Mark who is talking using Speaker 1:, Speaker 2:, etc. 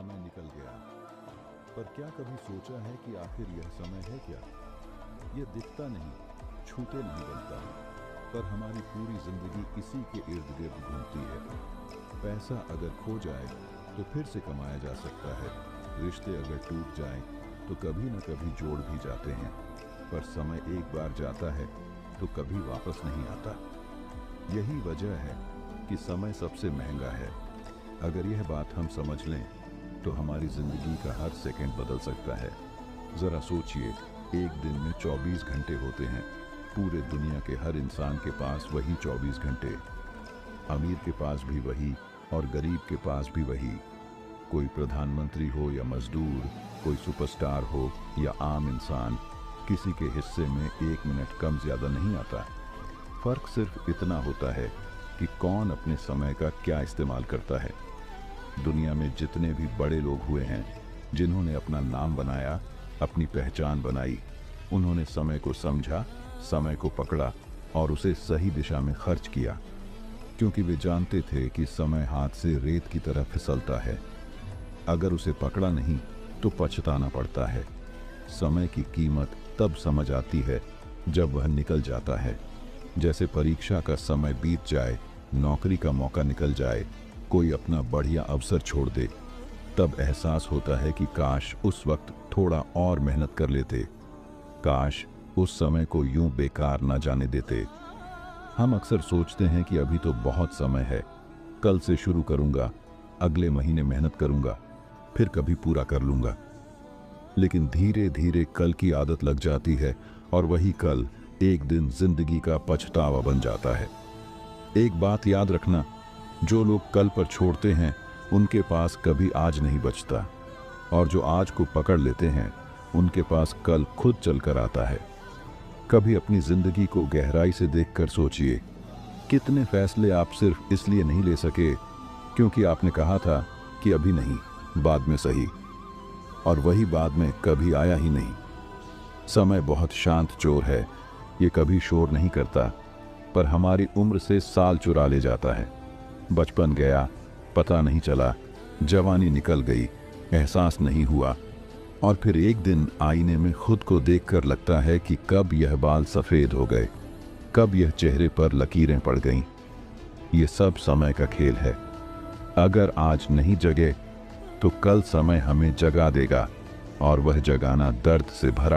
Speaker 1: समय निकल गया। पर क्या कभी सोचा है कि आखिर यह समय है क्या? यह दिखता नहीं, छूते नहीं बनता, पर हमारी पूरी जिंदगी इसी के इर्द गिर्द घूमती है। पैसा अगर खो जाए तो फिर से कमाया जा सकता है, रिश्ते अगर टूट जाएं तो कभी न कभी जोड़ भी जाते हैं, पर समय एक बार जाता है तो कभी वापस नहीं आता। यही वजह है कि समय सबसे महंगा है। अगर यह बात हम समझ लें तो हमारी जिंदगी का हर सेकंड बदल सकता है। जरा सोचिए, एक दिन में 24 घंटे होते हैं। पूरे दुनिया के हर इंसान के पास वही 24 घंटे। अमीर के पास भी वही और गरीब के पास भी वही। कोई प्रधानमंत्री हो या मजदूर, कोई सुपरस्टार हो या आम इंसान, किसी के हिस्से में एक मिनट कम ज्यादा नहीं आता। फर्क सिर्फ इतना होता है कि कौन अपने समय का क्या इस्तेमाल करता है। दुनिया में जितने भी बड़े लोग हुए हैं, जिन्होंने अपना नाम बनाया, अपनी पहचान बनाई, उन्होंने समय को समझा, समय को पकड़ा और उसे सही दिशा में खर्च किया, क्योंकि वे जानते थे कि समय हाथ से रेत की तरह फिसलता है। अगर उसे पकड़ा नहीं तो पछताना पड़ता है। समय की कीमत तब समझ आती है जब वह निकल जाता है। जैसे परीक्षा का समय बीत जाए, नौकरी का मौका निकल जाए, कोई अपना बढ़िया अवसर छोड़ दे, तब एहसास होता है कि काश उस वक्त थोड़ा और मेहनत कर लेते, काश उस समय को यूं बेकार ना जाने देते। हम अक्सर सोचते हैं कि अभी तो बहुत समय है, कल से शुरू करूंगा, अगले महीने मेहनत करूंगा, फिर कभी पूरा कर लूंगा। लेकिन धीरे धीरे कल की आदत लग जाती है और वही कल एक दिन जिंदगी का पछतावा बन जाता है। एक बात याद रखना, जो लोग कल पर छोड़ते हैं उनके पास कभी आज नहीं बचता, और जो आज को पकड़ लेते हैं उनके पास कल खुद चलकर आता है। कभी अपनी जिंदगी को गहराई से देखकर सोचिए, कितने फैसले आप सिर्फ इसलिए नहीं ले सके क्योंकि आपने कहा था कि अभी नहीं, बाद में सही, और वही बाद में कभी आया ही नहीं। समय बहुत शांत चोर है, ये कभी शोर नहीं करता, पर हमारी उम्र से साल चुरा ले जाता है। बचपन गया, पता नहीं चला, जवानी निकल गई, एहसास नहीं हुआ, और फिर एक दिन आईने में खुद को देखकर लगता है कि कब यह बाल सफ़ेद हो गए, कब यह चेहरे पर लकीरें पड़ गईं। ये सब समय का खेल है। अगर आज नहीं जगे तो कल समय हमें जगा देगा, और वह जगाना दर्द से भरा